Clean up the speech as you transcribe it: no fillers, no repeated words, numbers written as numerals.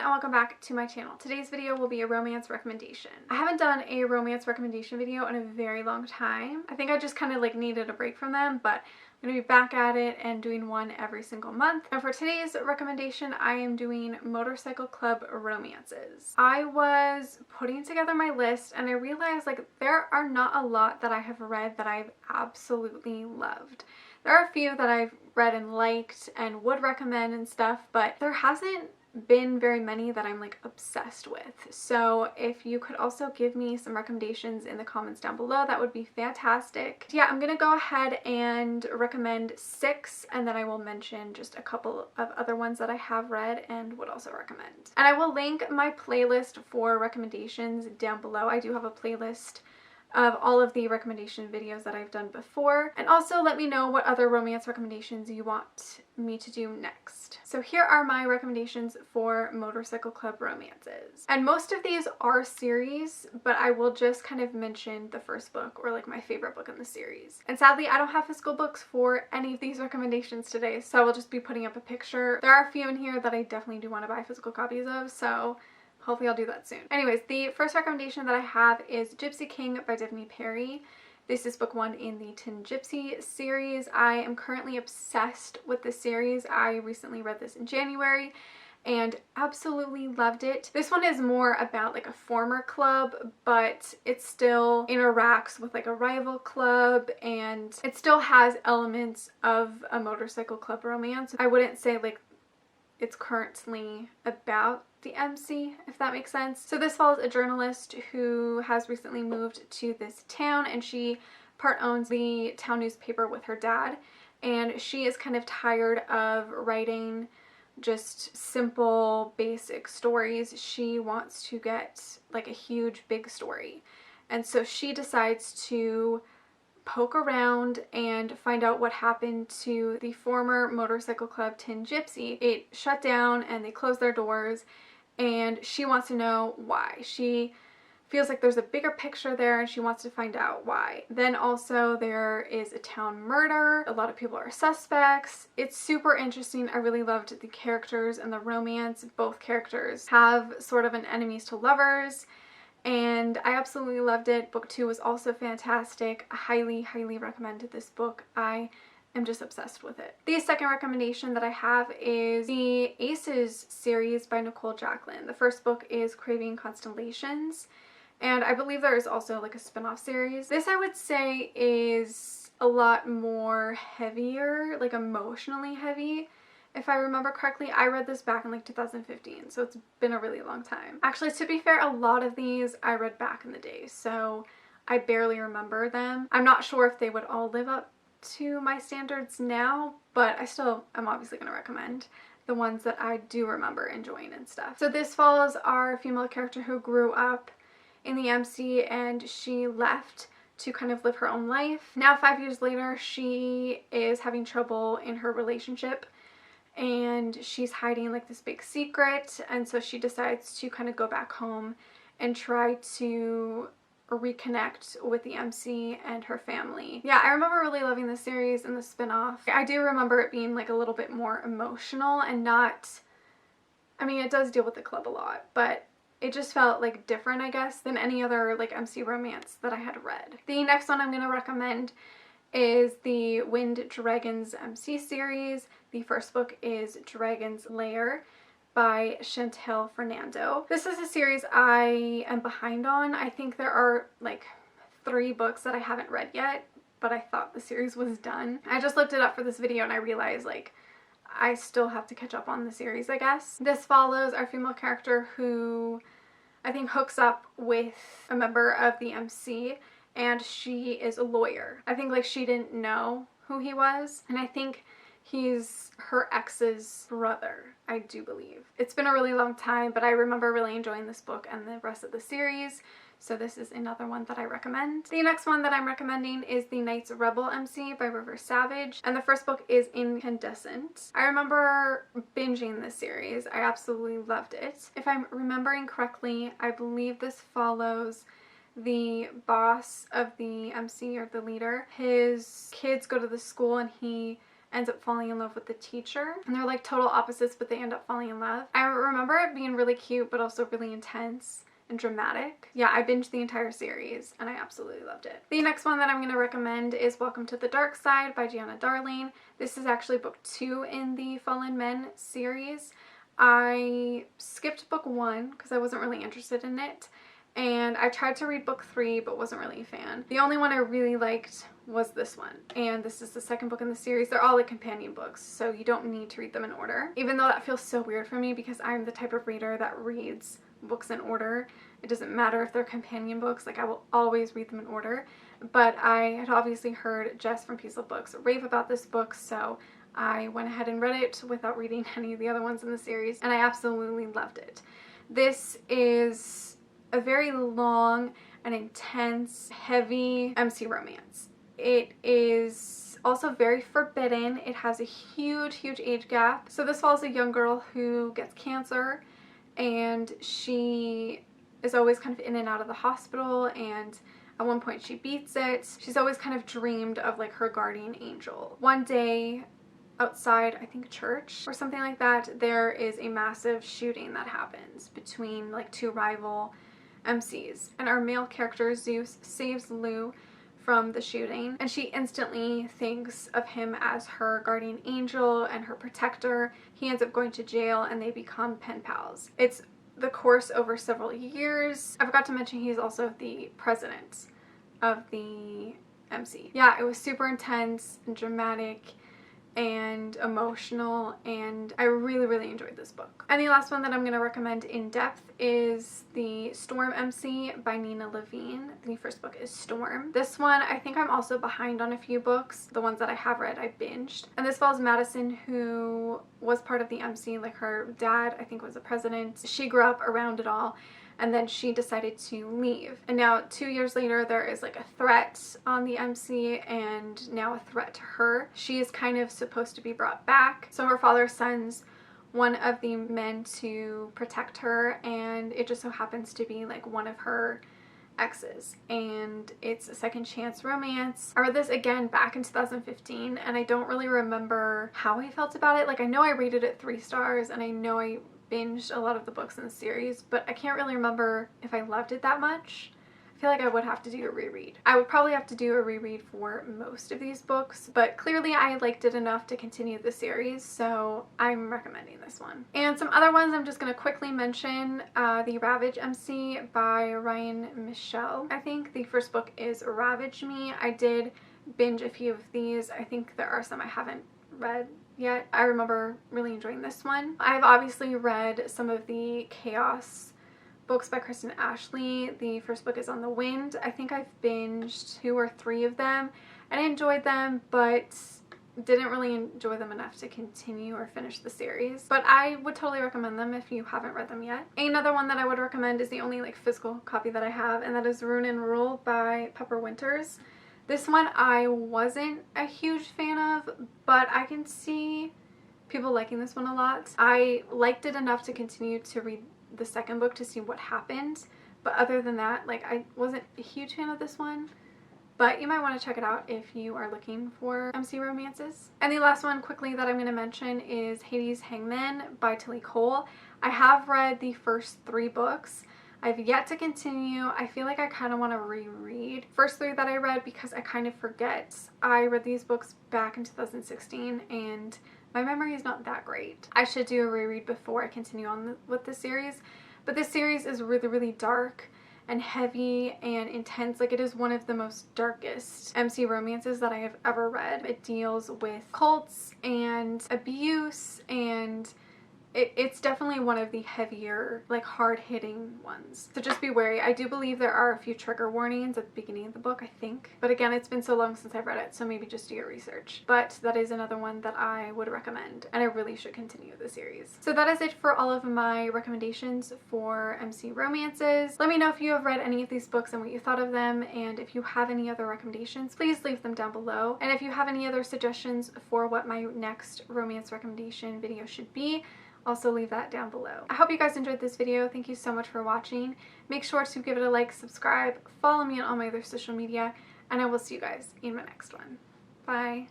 and welcome back to my channel. Today's video will be a romance recommendation. I haven't done a romance recommendation video in a very long time. I think I just kind of like needed a break from them, but I'm going to be back at it and doing one every single month. And for today's recommendation, I am doing Motorcycle Club romances. I was putting together my list and I realized like there are not a lot that I have read that I've absolutely loved. There are a few that I've read and liked and would recommend and stuff, but there hasn't been very many that I'm like obsessed with. So if you could also give me some recommendations in the comments down below, that would be fantastic. Yeah, I'm gonna go ahead and recommend 6, and then I will mention just a couple of other ones that I have read and would also recommend. And I will link my playlist for recommendations down below. I do have a playlist of all of the recommendation videos that I've done before, and also let me know what other romance recommendations you want me to do next. So here are my recommendations for Motorcycle Club romances, and most of these are series, but I will just kind of mention the first book or like my favorite book in the series. And sadly I don't have physical books for any of these recommendations today, so I will just be putting up a picture. There are a few in here that I definitely do want to buy physical copies of, so hopefully I'll do that soon. Anyways, the first recommendation that I have is Gypsy King by DEVNEY. This is book 1 in the Teen Gypsy series. I am currently obsessed with this series. I recently read this in January and absolutely loved it. This one is more about like a former club, but it still interacts with like a rival club, and it still has elements of a motorcycle club romance. I wouldn't say like it's currently about the MC, if that makes sense. So this follows a journalist who has recently moved to this town, and she part owns the town newspaper with her dad, and she is kind of tired of writing just simple basic stories. She wants to get like a huge big story, and so she decides to poke around and find out what happened to the former motorcycle club Teen Gypsy. It shut down and they closed their doors, and she wants to know why. She feels like there's a bigger picture there and she wants to find out why. Then also there is a town murder. A lot of people are suspects. It's super interesting. I really loved the characters and the romance. Both characters have sort of an enemies to lovers, and I absolutely loved it. Book 2 was also fantastic. I highly recommend this book. I am just obsessed with it. The second recommendation that I have is the Aces series by NICOLE JACQUELYN. The first book is Craving Constellations, and I believe there is also like a spin-off series. This I would say is a lot more heavier, like emotionally heavy. If I remember correctly, I read this back in like 2015, so it's been a really long time. Actually, to be fair, a lot of these I read back in the day, so I barely remember them. I'm not sure if they would all live up to my standards now, but I still am obviously going to recommend the ones that I do remember enjoying and stuff. So this follows our female character who grew up in the MC, and she left to kind of live her own life. Now 5 years later, she is having trouble in her relationship, and she's hiding like this big secret, and so she decides to kind of go back home and try to reconnect with the MC and her family. Yeah, I remember really loving the series and the spin-off. I do remember it being like a little bit more emotional and not, I mean it does deal with the club a lot, but it just felt like different, I guess, than any other like MC romance that I had read. The next one I'm going to recommend is the Wind Dragons MC series. The first book is Dragon's Lair by CHANTAL FERNANDO. This is a series I am behind on. I think there are like 3 books that I haven't read yet, but I thought the series was done. I just looked it up for this video and I realized like I still have to catch up on the series, I guess. This follows our female character who I think hooks up with a member of the MC, and she is a lawyer. I think like she didn't know who he was, and I think he's her ex's brother, I do believe. It's been a really long time, but I remember really enjoying this book and the rest of the series, so this is another one that I recommend. The next one that I'm recommending is The Knights Rebel MC by River Savage, and the first book is Incandescent. I remember binging this series. I absolutely loved it. If I'm remembering correctly, I believe this follows the boss of the MC, or the leader. His kids go to the school and he ends up falling in love with the teacher, and they're like total opposites, but they end up falling in love. I remember it being really cute but also really intense and dramatic. Yeah, I binged the entire series and I absolutely loved it. The next one that I'm going to recommend is Welcome to the Dark Side by Gianna Darling. This is actually book 2 in the Fallen Men series. I skipped book 1 because I wasn't really interested in it, and I tried to read book 3 but wasn't really a fan. The only one I really liked was this one, and this is the second book in the series. They're all like companion books, so you don't need to read them in order, even though that feels so weird for me because I'm the type of reader that reads books in order. It doesn't matter if they're companion books, like I will always read them in order. But I had obviously heard Jess from Peaceful Books rave about this book, so I went ahead and read it without reading any of the other ones in the series, and I absolutely loved it. This is a very long and intense, heavy MC romance. It is also very forbidden. It has a huge age gap. So this follows a young girl who gets cancer, and she is always kind of in and out of the hospital, and at one point she beats it. She's always kind of dreamed of like her guardian angel. One day outside, I think, a church or something like that, there is a massive shooting that happens between like 2 rival MCs, and our male character Zeus saves Lou from the shooting, and she instantly thinks of him as her guardian angel and her protector. He ends up going to jail and they become pen pals. It's the course over several years. I forgot to mention he's also the president of the MC. Yeah, it was super intense and dramatic and emotional, and I really enjoyed this book. And the last one that I'm going to recommend in depth is the Storm MC by Nina Levine. The first book is Storm. This one, I think I'm also behind on a few books. The ones that I have read, I binged. And this follows Madison, who was part of the MC, like her dad, I think, was a president. She grew up around it all, and then she decided to leave. And now 2 years later, there is like a threat on the MC and now a threat to her. She is kind of supposed to be brought back. So her father sends one of the men to protect her, and it just so happens to be like one of her exes, and it's a second chance romance. I read this again back in 2015, and I don't really remember how I felt about it. Like, I know I rated it 3 stars, and I know I binged a lot of the books in the series, but I can't really remember if I loved it that much. I feel like I would have to do a reread. I would probably have to do a reread for most of these books, but clearly I liked it enough to continue the series, so I'm recommending this one. And some other ones I'm just going to quickly mention. The Ravage MC by Ryan Michelle. I think the first book is Ravage Me. I did binge a few of these. I think there are some I haven't read yet. I remember really enjoying this one. I've obviously read some of the Chaos books by Kristen Ashley. The first book is On the Wind. I think I've binged 2 or 3 of them, and I enjoyed them, but didn't really enjoy them enough to continue or finish the series. But I would totally recommend them if you haven't read them yet. Another one that I would recommend is the only like physical copy that I have, and that is Rune and Rule by Pepper Winters. This one I wasn't a huge fan of, but I can see people liking this one a lot. I liked it enough to continue to read the second book to see what happened, but other than that, like, I wasn't a huge fan of this one. But you might want to check it out if you are looking for MC romances. And the last one quickly that I'm going to mention is Hades Hangman by Tilly Cole. I have read the first 3 books. I've yet to continue. I feel like I kind of want to reread first 3 that I read because I kind of forget. I read these books back in 2016 and my memory is not that great. I should do a reread before I continue on with the series. But this series is really dark and heavy and intense. Like, it is one of the most darkest MC romances that I have ever read. It deals with cults and abuse, and it's definitely one of the heavier, like, hard-hitting ones. So just be wary. I do believe there are a few trigger warnings at the beginning of the book, I think. But again, it's been so long since I've read it, so maybe just do your research. But that is another one that I would recommend, and I really should continue the series. So that is it for all of my recommendations for MC romances. Let me know if you have read any of these books and what you thought of them, and if you have any other recommendations, please leave them down below. And if you have any other suggestions for what my next romance recommendation video should be, also leave that down below. I hope you guys enjoyed this video. Thank you so much for watching. Make sure to give it a like, subscribe, follow me on all my other social media, and I will see you guys in my next one. Bye.